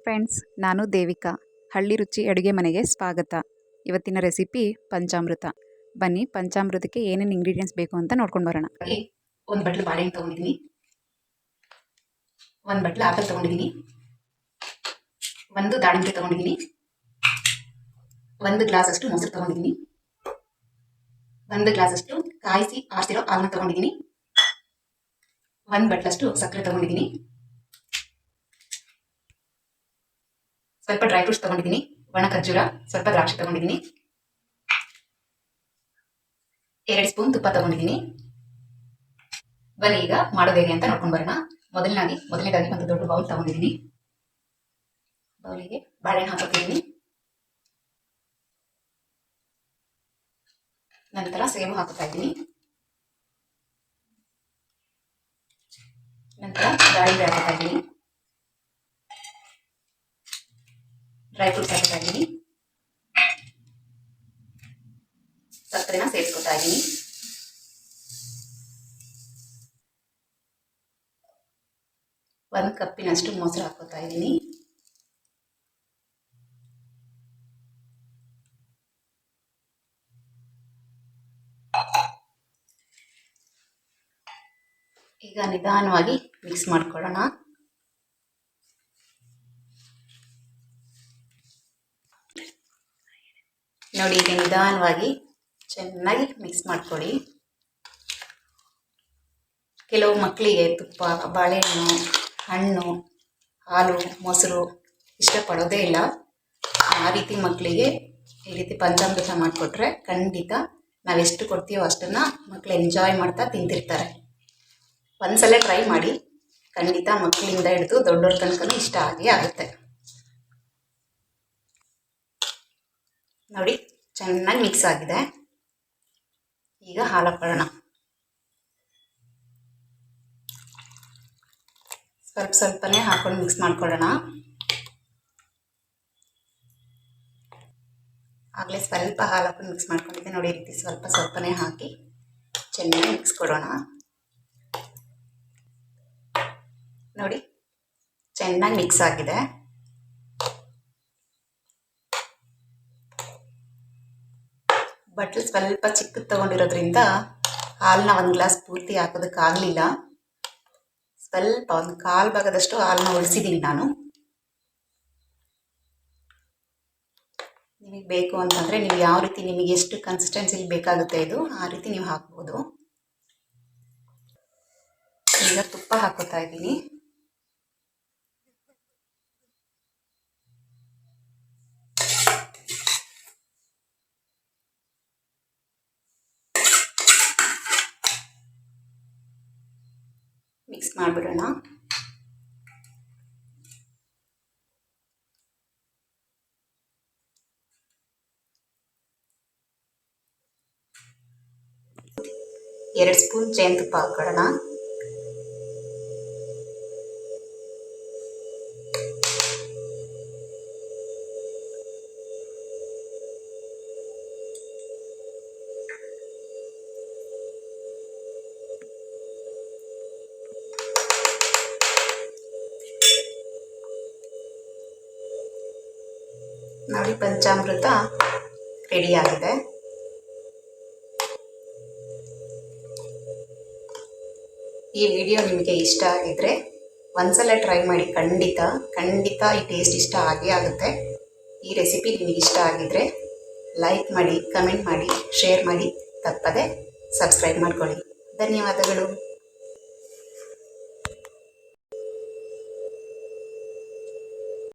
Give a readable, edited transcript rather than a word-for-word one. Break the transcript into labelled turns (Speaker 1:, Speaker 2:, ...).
Speaker 1: Friends, ನಾನು ದೇವಿಕಾ. ಹಳ್ಳಿ ರುಚಿ ಅಡುಗೆ ಮನೆಗೆ ಸ್ವಾಗತ. ಇವತ್ತಿನ ರೆಸಿಪಿ ಪಂಚಾಮೃತ. ಬನ್ನಿ, ಪಂಚಾಮೃತಕ್ಕೆ ಏನೇನು ಇಂಗ್ರೀಡಿಯೆಂಟ್ಸ್ ಬೇಕು ಅಂತ ನೋಡ್ಕೊಂಡು ಬರೋಣ.
Speaker 2: ಒಂದು ಬಟ್ಲು ಬಾಳೆಹಣ್ಣು ತೊಗೊಂಡಿದ್ದೀನಿ, ಒಂದು ಬಟ್ಲು ಆಪಲ್ ತೊಗೊಂಡಿದ್ದೀನಿ, ಒಂದು ದಾಳಿಂಬೆ ತೊಗೊಂಡಿದ್ದೀನಿ, ಒಂದು ಗ್ಲಾಸ್ ಅಷ್ಟು ಮೊಸರು ತೊಗೊಂಡಿದ್ದೀನಿ, ಒಂದು ಗ್ಲಾಸ್ ಅಷ್ಟು ಕಾಯಿಸಿ ಆರಿಸಿರೋ ಹಾಲನ್ನು ತೊಗೊಂಡಿದ್ದೀನಿ, ಒಂದು ಬಟ್ಲಷ್ಟು ಸಕ್ಕರೆ ತೊಗೊಂಡಿದ್ದೀನಿ, ಸ್ವಲ್ಪ ಡ್ರೈ ಫ್ರೂಟ್ಸ್ ತೊಗೊಂಡಿದ್ದೀನಿ, ಒಣ ಖರ್ಜೂರ, ಸ್ವಲ್ಪ ದ್ರಾಕ್ಷಿ ತೊಗೊಂಡಿದ್ದೀನಿ, 2 ಸ್ಪೂನ್ ತುಪ್ಪ ತೊಗೊಂಡಿದ್ದೀನಿ. ಬನ್ನಿ ಈಗ ಮಾಡೋದು ಹೇಗೆ ಅಂತ ನೋಡ್ಕೊಂಡು ಬರೋಣ. ಮೊದಲನೇದಾಗಿ ಒಂದು ದೊಡ್ಡ ಬೌಲ್ ತೊಗೊಂಡಿದ್ದೀನಿ. ಬೌಲಿಗೆ ಬಾಳೆಹಣ್ಣು ಹಾಕೋತಿದ್ದೀನಿ, ನಂತರ ಸೇಬು ಹಾಕುತ್ತಾ ಇದ್ದೀನಿ, ನಂತರ ದಾಳಿಂಬೆ ಹಾಕುತ್ತಾ ಇದ್ದೀನಿ, ಡ್ರೈ ಫ್ರೂಟ್ಸ್ ಹಾಕ್ತಾ ಇದ್ದೀನಿ, ಸಕ್ಕರೆನ ಸೇರಿಸ್ಕೊತಾ ಇದ್ದೀನಿ. ಒಂದು ಕಪ್ಪಿನಷ್ಟು ಮೊಸರು ಹಾಕೋತಾ ಇದ್ದೀನಿ. ಈಗ ನಿಧಾನವಾಗಿ ಮಿಕ್ಸ್ ಮಾಡ್ಕೊಳ್ಳೋಣ. ನೋಡಿ, ಈಗ ನಿಧಾನವಾಗಿ ಚೆನ್ನಾಗಿ ಮಿಕ್ಸ್ ಮಾಡ್ಕೊಳ್ಳಿ. ಕೆಲವು ಮಕ್ಕಳಿಗೆ ತುಪ್ಪ, ಬಾಳೆಹಣ್ಣು, ಹಣ್ಣು, ಹಾಲು, ಮೊಸರು ಇಷ್ಟಪಡೋದೇ ಇಲ್ಲ. ಆ ರೀತಿ ಮಕ್ಕಳಿಗೆ ಈ ರೀತಿ ಪಂಚಾಮೃತ ಮಾಡಿಕೊಟ್ರೆ ಖಂಡಿತ ನಾವೆಷ್ಟು ಕೊಡ್ತೀವೋ ಅಷ್ಟನ್ನು ಮಕ್ಕಳು ಎಂಜಾಯ್ ಮಾಡ್ತಾ ತಿಂತಿರ್ತಾರೆ. ಒಂದ್ಸಲ ಟ್ರೈ ಮಾಡಿ, ಖಂಡಿತ ಮಕ್ಕಳಿಂದ ಹಿಡಿದು ದೊಡ್ಡವ್ರ ತನಕ ಇಷ್ಟ ಆಗೇ ಆಗುತ್ತೆ. ನೋಡಿ, ಚೆನ್ನಾಗಿ ಮಿಕ್ಸ್ ಆಗಿದೆ. ಈಗ ಹಾಲು ಹಾಕೊಳ್ಳೋಣ. ಸ್ವಲ್ಪನೇ ಹಾಕೊಂಡು ಮಿಕ್ಸ್ ಮಾಡ್ಕೊಳ್ಳೋಣ. ಆಗಲೇ ಸ್ವಲ್ಪ ಹಾಲು ಹಾಕೊಂಡು ಮಿಕ್ಸ್ ಮಾಡ್ಕೊಂಡಿದ್ದೆ. ನೋಡಿ, ಈ ರೀತಿ ಸ್ವಲ್ಪನೇ ಹಾಕಿ ಚೆನ್ನಾಗಿ ಮಿಕ್ಸ್ ಕೊಡೋಣ. ನೋಡಿ, ಚೆನ್ನಾಗಿ ಮಿಕ್ಸ್ ಆಗಿದೆ. ಬಟ್ಲು ಸ್ವಲ್ಪ ಚಿಕ್ಕದು ತಗೊಂಡಿರೋದ್ರಿಂದ ಹಾಲನ್ನ ಒಂದು ಗ್ಲಾಸ್ ಪೂರ್ತಿ ಹಾಕೋದಕ್ಕಾಗಲಿಲ್ಲ. ಸ್ವಲ್ಪ ಒಂದು ಕಾಲು ಭಾಗದಷ್ಟು ಹಾಲನ್ನ ಉಳಿಸಿದ್ದೀನಿ ನಾನು. ನಿಮಗೆ ಬೇಕು ಅಂತಂದರೆ ನೀವು ಯಾವ ರೀತಿ, ನಿಮಗೆ ಎಷ್ಟು ಕನ್ಸಿಸ್ಟೆನ್ಸಿಲಿ ಬೇಕಾಗುತ್ತೆ ಇದು, ಆ ರೀತಿ ನೀವು ಹಾಕ್ಬೋದು. ಈಗ ತುಪ್ಪ ಹಾಕೋತಾ ಇದ್ದೀನಿ. ಮಿಕ್ಸ್ ಮಾಡಿಬಿಡೋಣ. ಎರಡು ಸ್ಪೂನ್ ಜೇನುತುಪ್ಪ ಹಾಕೊಳ್ಳೋಣ. ನೋಡಿ, ಪಂಚಾಮೃತ ರೆಡಿಯಾಗಿದೆ. ಈ ವಿಡಿಯೋ ನಿಮಗೆ ಇಷ್ಟ ಆಗಿದ್ರೆ ಒಂದ್ಸಲ ಟ್ರೈ ಮಾಡಿ. ಖಂಡಿತ ಈ ಟೇಸ್ಟ್ ಇಷ್ಟ ಆಗೇ ಆಗುತ್ತೆ. ಈ ರೆಸಿಪಿ ನಿಮಗೆ ಇಷ್ಟ ಆಗಿದ್ರೆ ಲೈಕ್ ಮಾಡಿ, ಕಮೆಂಟ್ ಮಾಡಿ, ಶೇರ್ ಮಾಡಿ, ತಪ್ಪದೆ ಸಬ್ಸ್ಕ್ರೈಬ್ ಮಾಡ್ಕೊಳ್ಳಿ. ಧನ್ಯವಾದಗಳು.